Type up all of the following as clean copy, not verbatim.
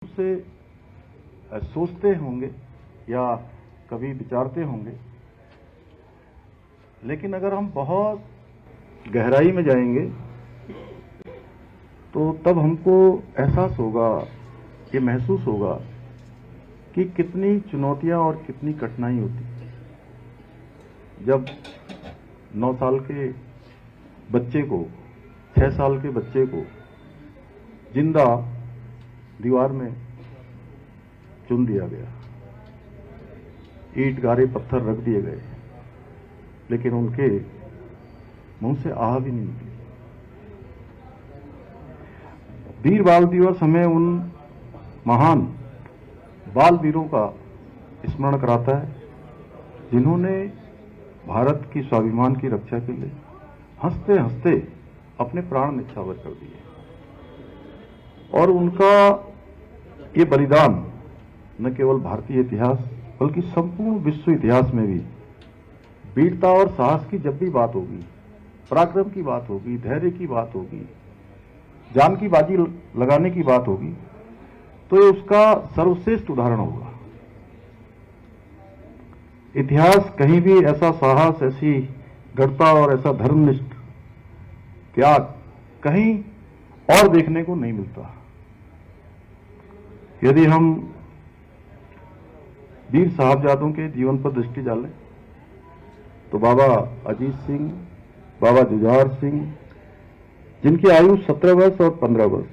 से सोचते होंगे या कभी विचारते होंगे, लेकिन अगर हम बहुत गहराई में जाएंगे तो तब हमको एहसास होगा, ये महसूस होगा कि कितनी चुनौतियां और कितनी कठिनाई होती। जब 9 साल के बच्चे को, 6 साल के बच्चे को जिंदा दीवार में चुन दिया गया, ईंट गारे पत्थर रख दिए गए, लेकिन उनके मुंह से आह भी नहीं निकली। वीर बाल दिवस हमें उन महान बाल वीरों का स्मरण कराता है जिन्होंने भारत की स्वाभिमान की रक्षा के लिए हंसते हंसते अपने प्राण न्यौछावर कर दिए। और उनका ये बलिदान न केवल भारतीय इतिहास बल्कि संपूर्ण विश्व इतिहास में भी वीरता और साहस की जब भी बात होगी, पराक्रम की बात होगी, धैर्य की बात होगी, जान की बाजी लगाने की बात होगी, तो ये उसका सर्वश्रेष्ठ उदाहरण होगा। इतिहास कहीं भी ऐसा साहस, ऐसी दृढ़ता और ऐसा धर्मनिष्ठ त्याग कहीं और देखने को नहीं मिलता। यदि हम वीर साहबजादों के जीवन पर दृष्टि डालें तो बाबा अजीत सिंह, बाबा जुझार सिंह, जिनकी आयु 17 वर्ष और 15 वर्ष,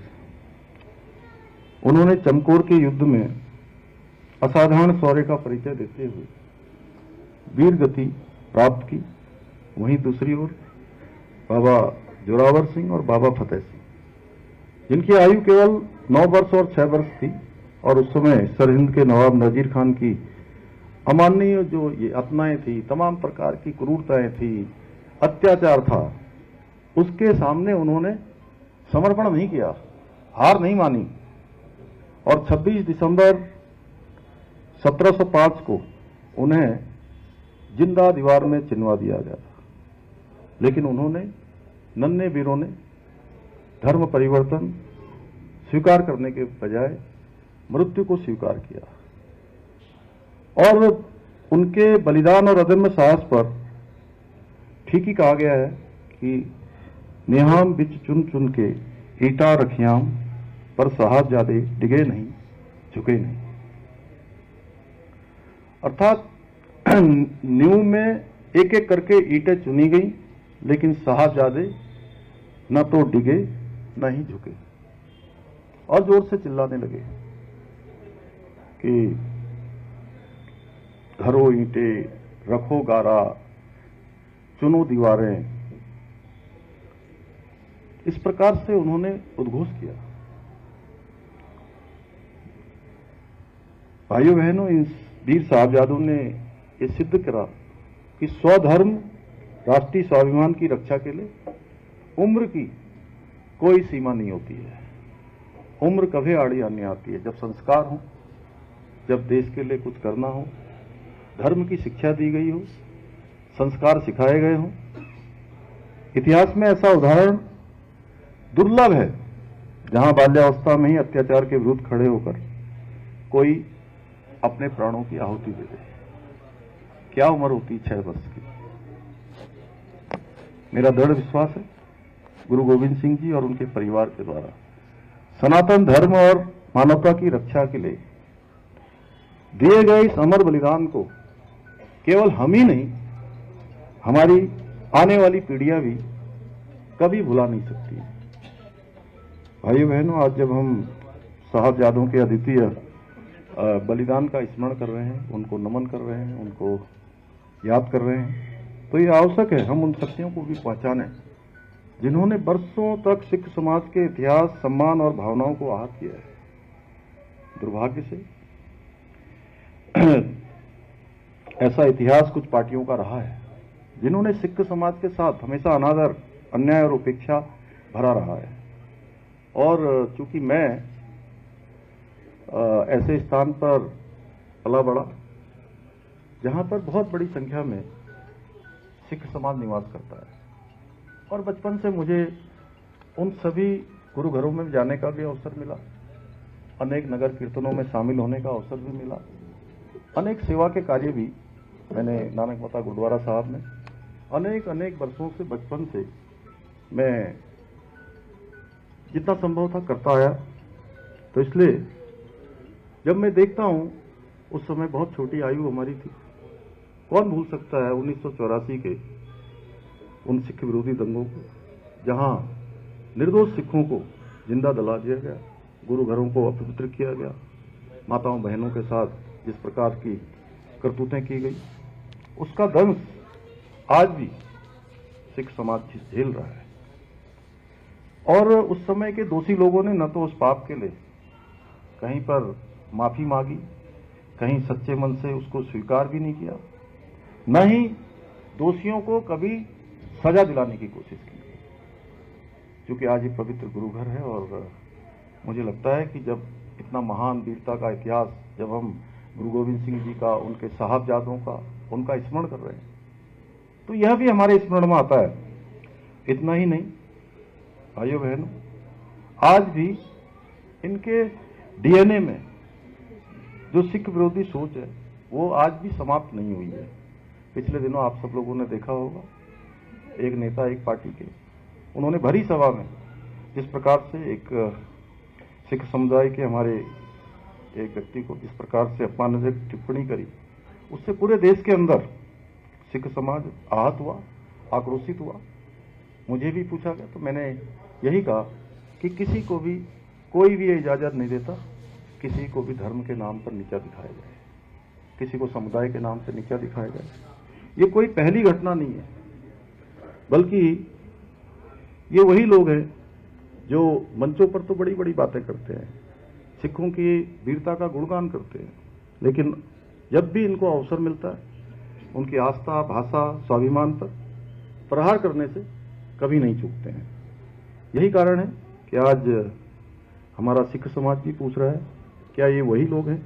उन्होंने चमकौर के युद्ध में असाधारण शौर्य का परिचय देते हुए वीर गति प्राप्त की। वहीं दूसरी ओर बाबा जोरावर सिंह और बाबा फतेह सिंह, जिनकी आयु केवल 9 वर्ष और 6 वर्ष थी और उस समय सरहिंद के नवाब नजीर खान की अमानवीय जो ये यातनाएं थी, तमाम प्रकार की क्रूरताएं थी, अत्याचार था, उसके सामने उन्होंने समर्पण नहीं किया, हार नहीं मानी। और 26 दिसंबर 1705 को उन्हें जिंदा दीवार में चिनवा दिया गया था, लेकिन उन्होंने, नन्हे वीरों ने धर्म परिवर्तन स्वीकार करने के बजाय मृत्यु को स्वीकार किया। और उनके बलिदान और अदम्य साहस पर ठीक ही कहा गया है कि नेहाम बिच चुन चुन के ईटा रखियाम, पर साहबजादे डिगे नहीं, झुके नहीं। अर्थात नींव में एक एक करके ईंटें चुनी गई, लेकिन साहबजादे न तो डिगे न ही झुके। और जोर से चिल्लाने लगे कि धरो ईंटें, रखो गारा, चुनो दीवारें। इस प्रकार से उन्होंने उद्घोष किया। भाइयों बहनों, इन वीर साहबजादों ने ये सिद्ध करा कि स्वधर्म, राष्ट्रीय स्वाभिमान की रक्षा के लिए उम्र की कोई सीमा नहीं होती है। उम्र कभी आड़ी आने आती है। जब संस्कार हो, जब देश के लिए कुछ करना हो, धर्म की शिक्षा दी गई हो, संस्कार सिखाए गए हों। इतिहास में ऐसा उदाहरण दुर्लभ है जहां बाल्यावस्था में ही अत्याचार के विरुद्ध खड़े होकर कोई अपने प्राणों की आहुति दे दे। क्या उम्र होती, 6 वर्ष की। मेरा दृढ़ विश्वास है गुरु गोविंद सिंह जी और उनके परिवार के द्वारा सनातन धर्म और मानवता की रक्षा के लिए दिए गए इस अमर बलिदान को केवल हम ही नहीं, हमारी आने वाली पीढ़ियां भी कभी भुला नहीं सकती। भाइयों बहनों, आज जब हम साहबजादों के अद्वितीय बलिदान का स्मरण कर रहे हैं, उनको नमन कर रहे हैं, उनको याद कर रहे हैं, तो ये आवश्यक है हम उन शक्तियों को भी पहचानें जिन्होंने वर्षों तक सिख समाज के इतिहास, सम्मान और भावनाओं को आहत किया है। दुर्भाग्य से ऐसा इतिहास कुछ पार्टियों का रहा है जिन्होंने सिख समाज के साथ हमेशा अनादर, अन्याय और उपेक्षा भरा रहा है। और चूंकि मैं ऐसे स्थान पर पला बड़ा जहां पर बहुत बड़ी संख्या में सिख समाज निवास करता है, और बचपन से मुझे उन सभी गुरु घरों में जाने का भी अवसर मिला अनेक नगर कीर्तनों में शामिल होने का अवसर भी मिला। अनेक सेवा के कार्य भी मैंने नानक मता गुरुद्वारा साहब में अनेक वर्षों से, बचपन से मैं जितना संभव था करता आया। तो इसलिए जब मैं देखता हूं, उस समय बहुत छोटी आयु हमारी थी। कौन भूल सकता है 1984 के उन सिख विरोधी दंगों को, जहां निर्दोष सिखों को जिंदा जला दिया गया, गुरु घरों को अपवित्र किया गया, माताओं बहनों के साथ जिस प्रकार की करतूतें की गई, उसका दंश आज भी सिख समाज झेल रहा है। और उस समय के दोषी लोगों ने न तो उस पाप के लिए कहीं पर माफी मांगी, कहीं सच्चे मन से उसको स्वीकार भी नहीं किया, न ही दोषियों को कभी सजा दिलाने की कोशिश की। क्योंकि आज ये पवित्र गुरु घर है और मुझे लगता है कि जब इतना महान वीरता का इतिहास, जब हम गुरु गोविंद सिंह जी का, उनके साहबजादों का, उनका स्मरण कर रहे हैं, तो यह भी हमारे स्मरण में आता है। इतना ही नहीं भाइयों बहनों, आज भी इनके डीएनए में जो सिख विरोधी सोच है वो आज भी समाप्त नहीं हुई है। पिछले दिनों आप सब लोगों ने देखा होगा, एक नेता एक पार्टी के, उन्होंने भरी सभा में जिस प्रकार से एक सिख समुदाय के हमारे एक व्यक्ति को जिस प्रकार से अपमानजनक टिप्पणी करी, उससे पूरे देश के अंदर सिख समाज आहत हुआ, आक्रोशित हुआ। मुझे भी पूछा गया तो मैंने यही कहा कि किसी को भी कोई भी इजाजत नहीं देता किसी को भी धर्म के नाम पर नीचा दिखाया जाए, किसी को समुदाय के नाम से नीचा दिखाया जाए। ये कोई पहली घटना नहीं है, बल्कि ये वही लोग हैं जो मंचों पर तो बड़ी बड़ी बातें करते हैं, सिखों की वीरता का गुणगान करते हैं, लेकिन जब भी इनको अवसर मिलता है उनकी आस्था, भाषा, स्वाभिमान पर प्रहार करने से कभी नहीं चूकते हैं। यही कारण है कि आज हमारा सिख समाज भी पूछ रहा है, क्या ये वही लोग हैं,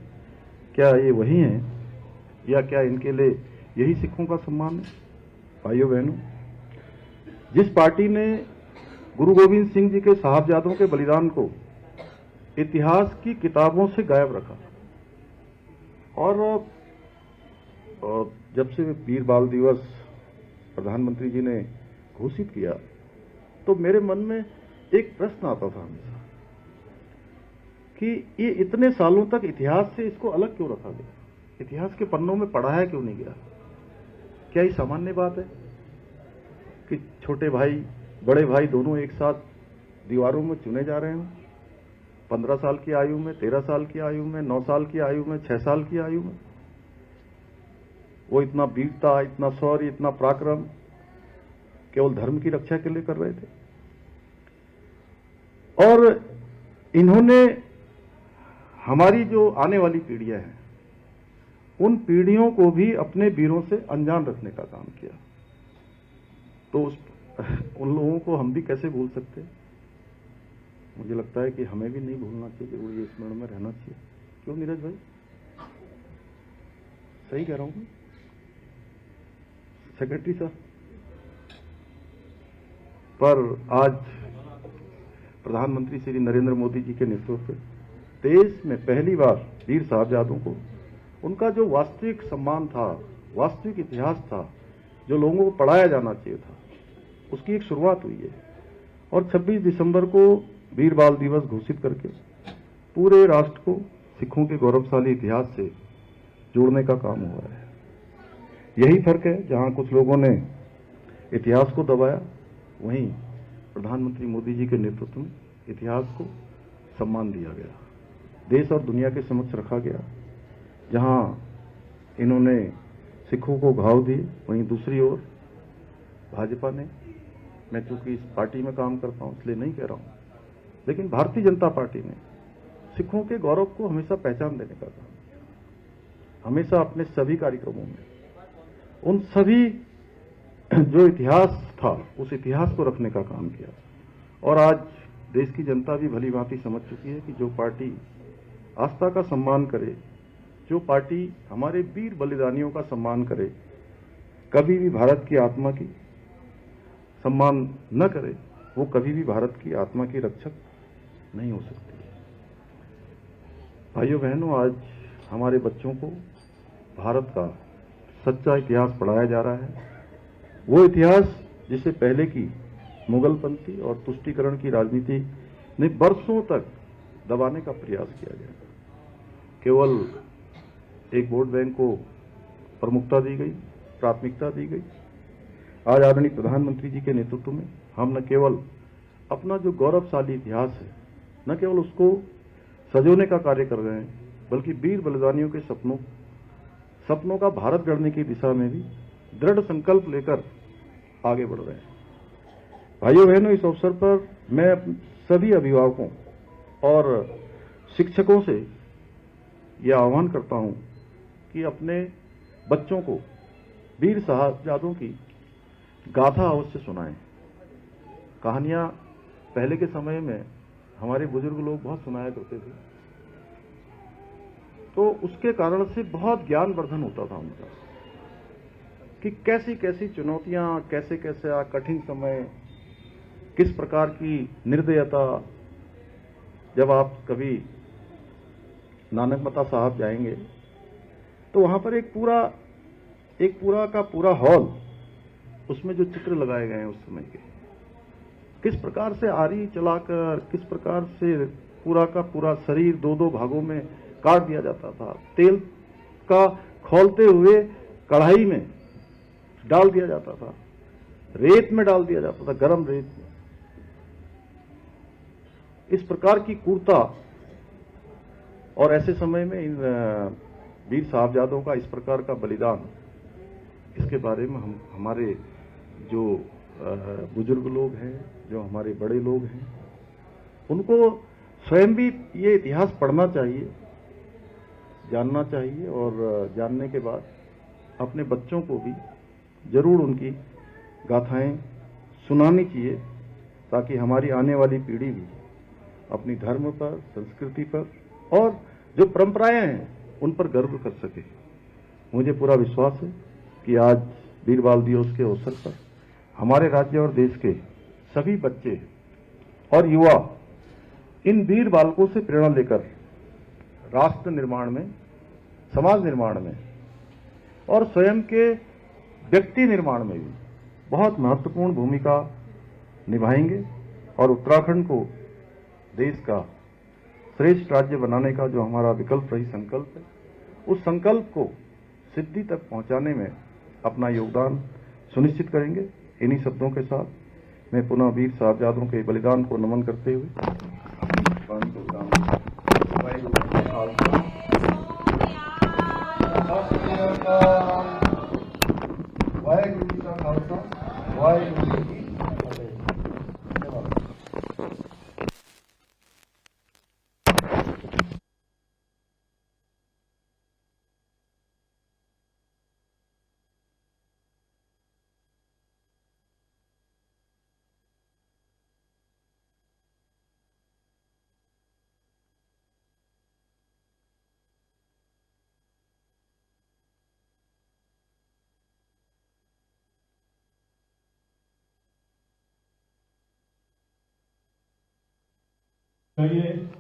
क्या ये वही हैं, या क्या इनके लिए यही सिखों का सम्मान है। भाइयों बहनों, जिस पार्टी ने गुरु गोविंद सिंह जी के साहबजादों के बलिदान को इतिहास की किताबों से गायब रखा, और जब से वीर बाल दिवस प्रधानमंत्री जी ने घोषित किया, तो मेरे मन में एक प्रश्न आता था हमेशा कि ये इतने सालों तक इतिहास से इसको अलग क्यों रखा गया, इतिहास के पन्नों में पढ़ाया क्यों नहीं गया। क्या ये सामान्य बात है कि छोटे भाई, बड़े भाई दोनों एक साथ दीवारों में चुने जा रहे हों, 15 साल की आयु में, 13 साल की आयु में, 9 साल की आयु में, 6 साल की आयु में? वो इतना वीरता, इतना शौर्य, इतना पराक्रम केवल धर्म की रक्षा के लिए कर रहे थे। और इन्होंने हमारी जो आने वाली पीढ़ियां हैं, उन पीढ़ियों को भी अपने वीरों से अनजान रखने का काम किया। तो उन लोगों को हम भी कैसे भूल सकते? मुझे लगता है कि हमें भी नहीं भूलना चाहिए, जरूर ये स्मरण में रहना चाहिए। क्यों नीरज भाई, सही कह रहा हूं सेक्रेटरी साहब? पर आज प्रधानमंत्री श्री नरेंद्र मोदी जी के नेतृत्व में देश में पहली बार वीर साहबजादों को उनका जो वास्तविक सम्मान था, वास्तविक इतिहास था, जो लोगों को पढ़ाया जाना चाहिए था, उसकी एक शुरुआत हुई है। और 26 दिसंबर को वीर बाल दिवस घोषित करके पूरे राष्ट्र को सिखों के गौरवशाली इतिहास से जोड़ने का काम हुआ है। यही फर्क है, जहां कुछ लोगों ने इतिहास को दबाया, वहीं प्रधानमंत्री मोदी जी के नेतृत्व में इतिहास को सम्मान दिया गया, देश और दुनिया के समक्ष रखा गया। जहां इन्होंने सिखों को घाव दिए, वहीं दूसरी ओर भाजपा ने, मैं चूंकि इस पार्टी में काम करता हूं इसलिए नहीं कह रहा हूं, लेकिन भारतीय जनता पार्टी ने सिखों के गौरव को हमेशा पहचान देने का काम किया। हमेशा अपने सभी कार्यक्रमों में उन सभी जो इतिहास था उस इतिहास को रखने का काम किया। और आज देश की जनता भी भली भांति समझ चुकी है कि जो पार्टी आस्था का सम्मान करे, जो पार्टी हमारे वीर बलिदानियों का सम्मान करे, कभी भी भारत की आत्मा की सम्मान न करे, वो कभी भी भारत की आत्मा की रक्षक नहीं हो सकती। भाइयों बहनों, आज हमारे बच्चों को भारत का सच्चा इतिहास पढ़ाया जा रहा है। वो इतिहास जिसे पहले की मुगलपंथी और तुष्टीकरण की राजनीति ने बरसों तक दबाने का प्रयास किया गया। केवल एक वोट बैंक को प्रमुखता दी गई, प्राथमिकता दी गई। आज आदरणीय प्रधानमंत्री जी के नेतृत्व में हम न केवल अपना जो गौरवशाली इतिहास है, न केवल उसको सजोने का कार्य कर रहे हैं, बल्कि वीर बलिदानियों के सपनों का भारत गढ़ने की दिशा में भी दृढ़ संकल्प लेकर आगे बढ़ रहे हैं। भाइयों बहनों, इस अवसर पर मैं सभी अभिभावकों और शिक्षकों से यह आह्वान करता हूं कि अपने बच्चों को वीर साहबजादों की गाथा अवश्य सुनाएं। कहानियां पहले के समय में हमारे बुजुर्ग लोग बहुत सुनाया करते थे, तो उसके कारण से बहुत ज्ञानवर्धन होता था उनका, कि कैसी कैसी चुनौतियां, कैसे कैसे कठिन समय, किस प्रकार की निर्दयता। जब आप कभी नानकमता साहब जाएंगे तो वहां पर एक पूरा का पूरा हॉल, उसमें जो चित्र लगाए गए हैं उस समय के, किस प्रकार से आरी चलाकर, किस प्रकार से पूरा का पूरा शरीर दो दो भागों में काट दिया जाता था, तेल का खौलते हुए कढ़ाई में डाल दिया जाता था, रेत में डाल दिया जाता था, गर्म रेत में। इस प्रकार की क्रूरता, और ऐसे समय में इन वीर साहबजादों का इस प्रकार का बलिदान, इसके बारे में हमारे जो बुजुर्ग लोग हैं, जो हमारे बड़े लोग हैं, उनको स्वयं भी ये इतिहास पढ़ना चाहिए, जानना चाहिए, और जानने के बाद अपने बच्चों को भी जरूर उनकी गाथाएं सुनानी चाहिए, ताकि हमारी आने वाली पीढ़ी भी अपनी धर्म पर, संस्कृति पर और जो परंपराएं हैं उन पर गर्व कर सके। मुझे पूरा विश्वास है कि आज वीर बाल दिवस के अवसर पर हमारे राज्य और देश के सभी बच्चे और युवा इन वीर बालकों से प्रेरणा लेकर राष्ट्र निर्माण में, समाज निर्माण में और स्वयं के व्यक्ति निर्माण में भी बहुत महत्वपूर्ण भूमिका निभाएंगे, और उत्तराखंड को देश का श्रेष्ठ राज्य बनाने का जो हमारा विकल्प रही संकल्प है, उस संकल्प को सिद्धि तक पहुंचाने में अपना योगदान सुनिश्चित करेंगे। इन्हीं शब्दों के साथ मैं पुनः वीर साहबजादों के बलिदान को नमन करते हुए वाहेगुरु जी का खालसा, वाहेगुरु जी की फतेह।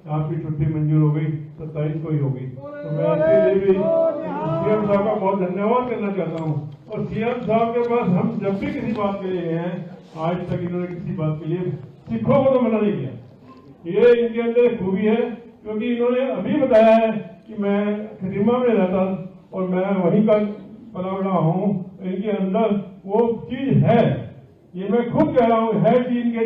आपकी छुट्टी मंजूर हो गई, 27 को ही होगी, तो मैं इसके लिए भी सीएम साहब का बहुत धन्यवाद करना चाहता हूँ। और सीएम साहब के पास हम जब भी किसी बात के लिए गए हैं, आज तक इन्होंने किसी बात के लिए सिखों को तो मना नहीं किया। ये इनके अंदर एक खूबी है, क्योंकि इन्होंने अभी बताया है कि मैं खदीमा में रहता और मैं वहीं का पला बड़ा हूँ। इनके अंदर वो चीज है, ये मैं खुद कह रहा हूँ, है कि इनके